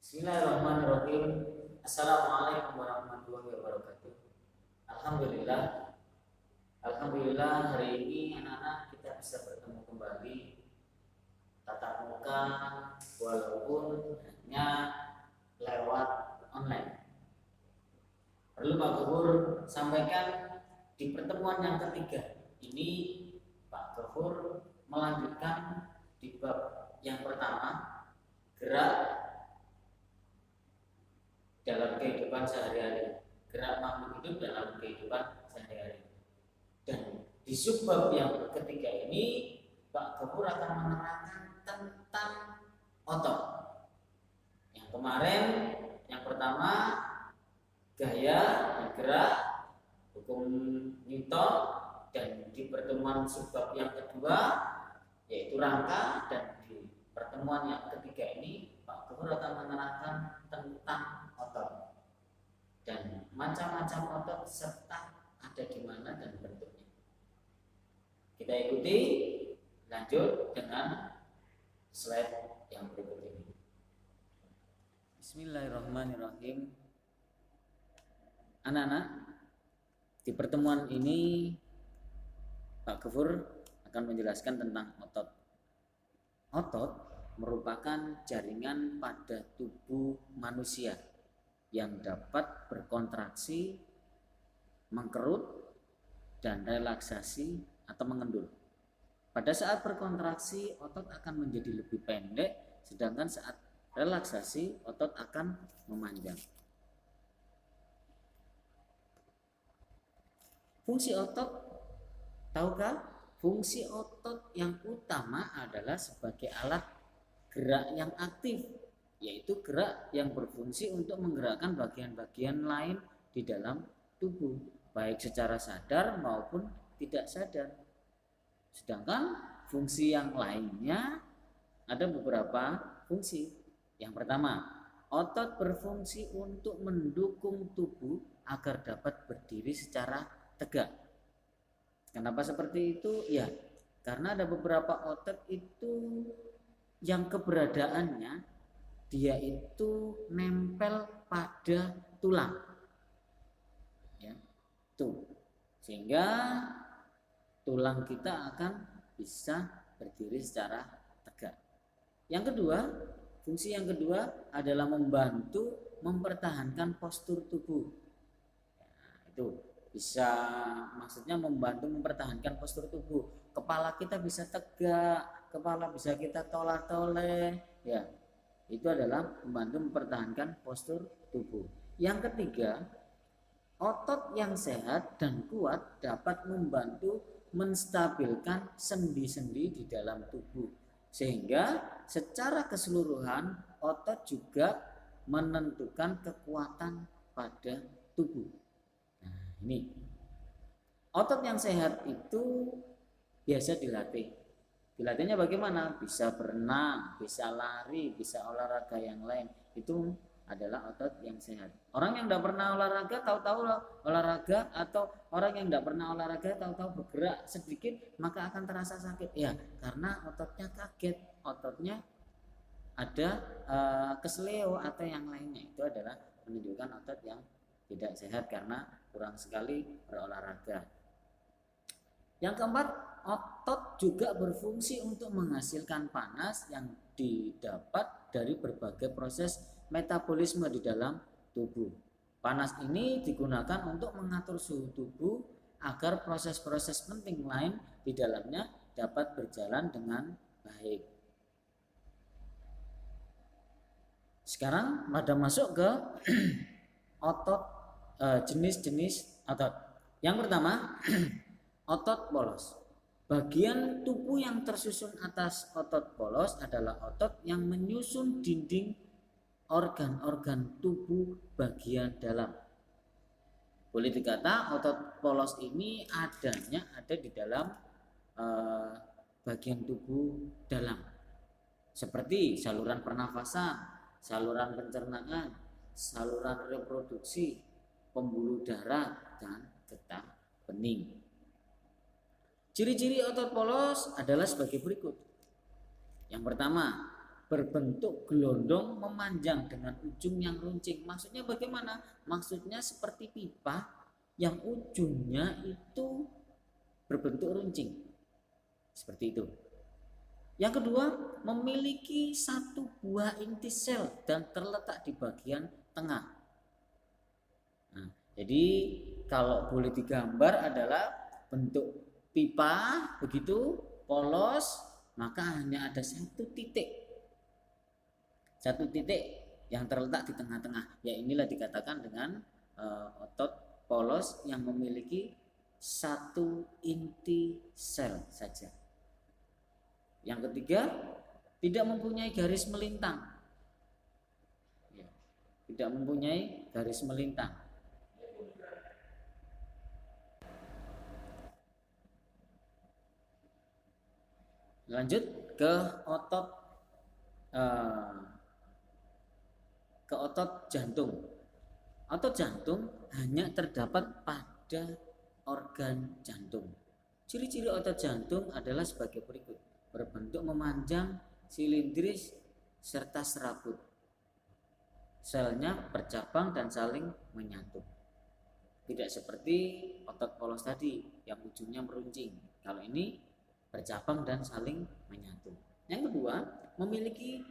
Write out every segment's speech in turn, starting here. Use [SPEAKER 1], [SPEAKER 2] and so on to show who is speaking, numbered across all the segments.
[SPEAKER 1] Bismillahirrahmanirrahim. Assalamualaikum warahmatullahi wabarakatuh. Alhamdulillah. Alhamdulillah hari ini anak-anak kita bisa bertemu kembali tatap muka walaupun hanya lewat online. Perlu Pak Gufur sampaikan di pertemuan yang ketiga ini Pak Gufur melanjutkan di bab yang pertama, gerak dalam kehidupan sehari-hari, gerak makhluk hidup dalam kehidupan sehari-hari. Dan di subbab yang ketiga ini Pak Gufur akan menerangkan tentang otot. Yang kemarin, yang pertama gaya, gerak, hukum Newton, dan di pertemuan subbab yang kedua yaitu rangka, dan di pertemuan yang ketiga ini Pak Gufur akan menerangkan tentang otot dan macam-macam otot serta ada di mana dan bentuknya. Kita ikuti lanjut dengan slide yang berikut ini. Bismillahirrahmanirrahim. Anak-anak, di pertemuan ini Pak Gufur akan menjelaskan tentang otot. Otot merupakan jaringan pada tubuh manusia yang dapat berkontraksi, mengkerut, dan relaksasi atau mengendur. Pada saat berkontraksi, otot akan menjadi lebih pendek, sedangkan saat relaksasi, otot akan memanjang. Fungsi otot, tahukah? Fungsi otot yang utama adalah sebagai alat gerak yang aktif, yaitu gerak yang berfungsi untuk menggerakkan bagian-bagian lain di dalam tubuh, baik secara sadar maupun tidak sadar. Sedangkan fungsi yang lainnya ada beberapa fungsi. Yang pertama, otot berfungsi untuk mendukung tubuh agar dapat berdiri secara tegak. Kenapa seperti itu? Ya, karena ada beberapa otot itu yang keberadaannya dia itu nempel pada tulang, ya, tuh, sehingga tulang kita akan bisa berdiri secara tegak. Yang kedua, fungsi yang kedua adalah membantu mempertahankan postur tubuh. Nah, itu bisa, maksudnya membantu mempertahankan postur tubuh. Kepala kita bisa tegak, kepala bisa kita tolak-toleh, ya. Itu adalah membantu mempertahankan postur tubuh. Yang ketiga, otot yang sehat dan kuat dapat membantu menstabilkan sendi-sendi di dalam tubuh. Sehingga secara keseluruhan otot juga menentukan kekuatan pada tubuh. Nah, ini otot yang sehat itu biasa dilatih. Dilatihnya bagaimana? Bisa berenang, bisa lari, bisa olahraga yang lain. Itu adalah otot yang sehat. Orang yang tidak pernah olahraga tahu-tahu olahraga, atau orang yang tidak pernah olahraga tahu-tahu bergerak sedikit maka akan terasa sakit. Ya, karena ototnya kaget, ototnya ada kesleo atau yang lainnya. Itu adalah menunjukkan otot yang tidak sehat karena kurang sekali berolahraga. Yang keempat, otot juga berfungsi untuk menghasilkan panas yang didapat dari berbagai proses metabolisme di dalam tubuh. Panas ini digunakan untuk mengatur suhu tubuh agar proses-proses penting lain di dalamnya dapat berjalan dengan baik. Sekarang pada masuk ke otot, jenis-jenis otot. Yang pertama, otot polos. Bagian tubuh yang tersusun atas otot polos adalah otot yang menyusun dinding organ-organ tubuh bagian dalam. Boleh dikata otot polos ini ada di dalam bagian tubuh dalam, seperti saluran pernafasan, saluran pencernaan, saluran reproduksi, pembuluh darah, dan getah bening. Ciri-ciri otot polos adalah sebagai berikut. Yang pertama, berbentuk gelondong memanjang dengan ujung yang runcing. Maksudnya bagaimana? Maksudnya seperti pipa yang ujungnya itu berbentuk runcing. Seperti itu. Yang kedua, memiliki satu buah inti sel dan terletak di bagian tengah. Nah, jadi kalau boleh digambar adalah bentuk pipa begitu polos, maka hanya ada satu titik yang terletak di tengah-tengah. Ya inilah dikatakan dengan otot polos yang memiliki satu inti sel saja. Yang ketiga, tidak mempunyai garis melintang. Ya, tidak mempunyai garis melintang. Lanjut ke otot jantung. Otot jantung hanya terdapat pada organ jantung. Ciri-ciri otot jantung adalah sebagai berikut: berbentuk memanjang, silindris, serta serabut. Selnya bercabang dan saling menyatu. Tidak seperti otot polos tadi yang ujungnya meruncing. Kalau ini bercabang dan saling menyatu. Yang kedua, memiliki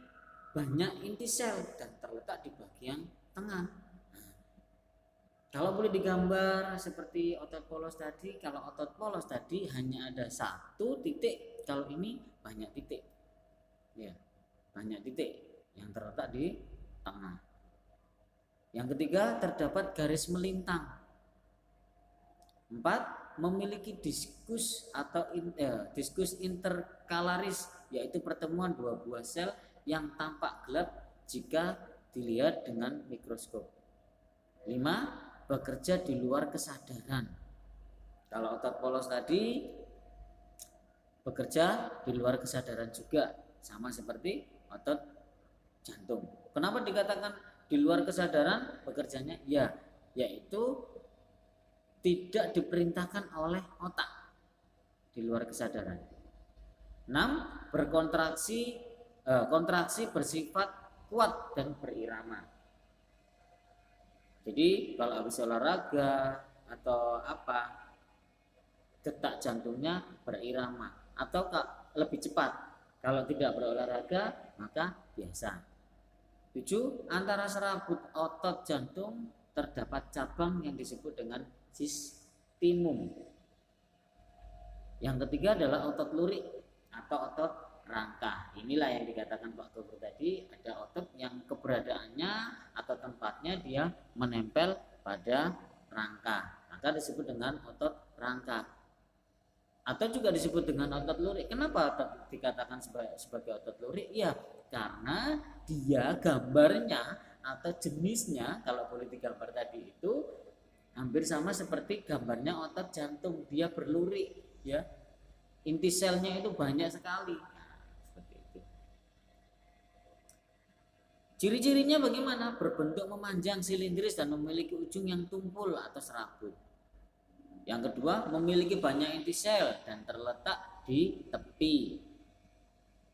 [SPEAKER 1] banyak inti sel dan terletak di bagian tengah. Kalau boleh digambar seperti otot polos tadi, kalau otot polos tadi hanya ada satu titik, kalau ini banyak titik. Ya, banyak titik yang terletak di tengah. Yang ketiga, terdapat garis melintang. 4, memiliki diskus atau diskus interkalaris, yaitu pertemuan dua buah sel yang tampak gelap jika dilihat dengan mikroskop. 5, bekerja di luar kesadaran. Kalau otot polos tadi bekerja di luar kesadaran juga, sama seperti otot jantung. Kenapa dikatakan di luar kesadaran bekerjanya? Ya, yaitu tidak diperintahkan oleh otak, di luar kesadaran. 6, kontraksi bersifat kuat dan berirama. Jadi kalau habis olahraga atau apa, detak jantungnya berirama atau lebih cepat. Kalau tidak berolahraga maka biasa. 7, antara serabut otot jantung terdapat cabang yang disebut dengan sistimum. Yang ketiga adalah otot lurik atau otot rangka. Inilah yang dikatakan Pak Gofur tadi, ada otot yang keberadaannya atau tempatnya dia menempel pada rangka, maka disebut dengan otot rangka atau juga disebut dengan otot lurik. Kenapa dikatakan sebagai otot lurik? Ya karena dia gambarnya atau jenisnya, kalau boleh digambar tadi itu hampir sama seperti gambarnya otot jantung, dia berlurik ya, inti selnya itu banyak sekali. Ciri-cirinya bagaimana? Berbentuk memanjang, silindris, dan memiliki ujung yang tumpul atau serabut. Yang kedua, memiliki banyak inti sel dan terletak di tepi.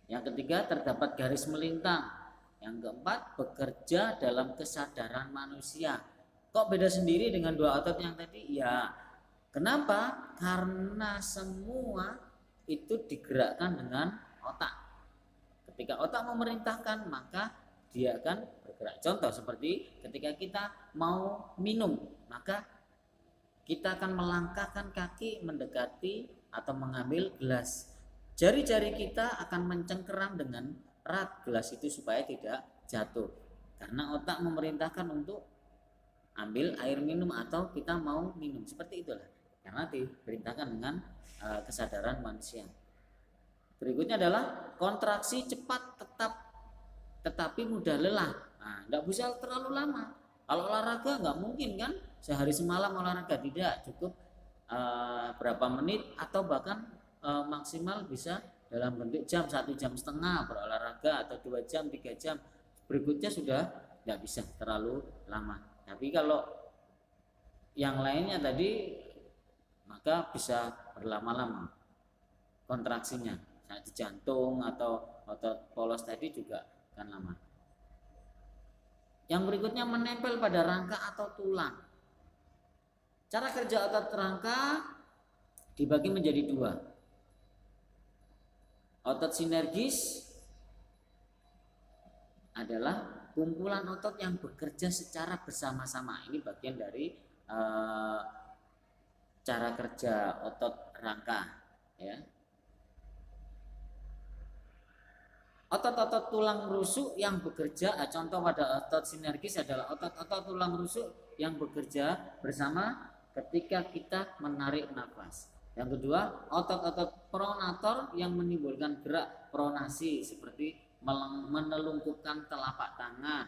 [SPEAKER 1] Yang ketiga, terdapat garis melintang. Yang keempat, bekerja dalam kesadaran manusia. Kok beda sendiri dengan dua otot yang tadi? Ya, kenapa? Karena semua itu digerakkan dengan otak. Ketika otak memerintahkan, maka dia akan bergerak. Contoh seperti ketika kita mau minum, maka kita akan melangkahkan kaki mendekati atau mengambil gelas. Jari-jari kita akan mencengkeram dengan erat gelas itu supaya tidak jatuh. Karena otak memerintahkan untuk ambil air minum atau kita mau minum. Seperti itulah. Karena diperintahkan dengan kesadaran manusia. Berikutnya adalah kontraksi cepat tetapi mudah lelah. Nah, enggak bisa terlalu lama. Kalau olahraga enggak mungkin kan sehari semalam olahraga, tidak, cukup berapa menit atau bahkan maksimal bisa dalam bentuk jam, 1,5 jam berolahraga atau 2 jam, 3 jam. Berikutnya sudah enggak bisa terlalu lama. Tapi kalau yang lainnya tadi maka bisa berlama-lama kontraksinya. Saat di jantung atau otot polos tadi juga kan lama. Yang berikutnya menempel pada rangka atau tulang. Cara kerja otot rangka dibagi menjadi dua. Otot sinergis adalah kumpulan otot yang bekerja secara bersama-sama. Ini bagian dari cara kerja otot rangka, ya. Otot-otot tulang rusuk yang bekerja, contoh pada otot sinergis adalah otot-otot tulang rusuk yang bekerja bersama ketika kita menarik nafas. Yang kedua, otot-otot pronator yang menimbulkan gerak pronasi seperti menelungkupkan telapak tangan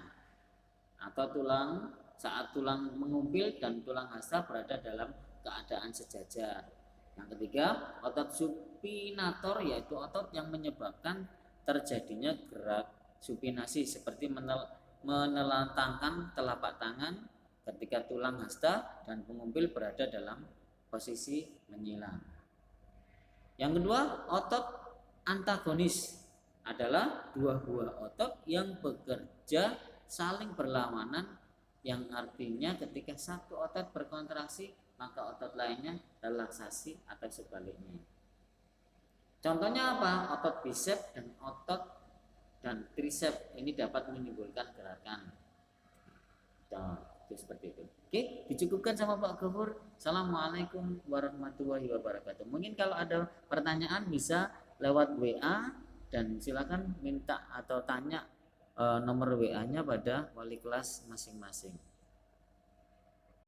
[SPEAKER 1] atau tulang saat tulang mengumpil dan tulang hasta berada dalam keadaan sejajar. Yang ketiga, otot supinator yaitu otot yang menyebabkan terjadinya gerak supinasi seperti menelantangkan telapak tangan ketika tulang hasta dan pengumpil berada dalam posisi menyilang. Yang kedua, otot antagonis adalah dua buah otot yang bekerja saling berlawanan, yang artinya ketika satu otot berkontraksi maka otot lainnya relaksasi atau sebaliknya. Contohnya apa? Otot bicep dan otot dan tricep ini dapat menimbulkan gerakan. Itu seperti itu. Oke, dicukupkan sama Pak Gofur. Assalamualaikum warahmatullahi wabarakatuh. Mungkin kalau ada pertanyaan bisa lewat WA dan silakan minta atau tanya nomor WA-nya pada wali kelas masing-masing.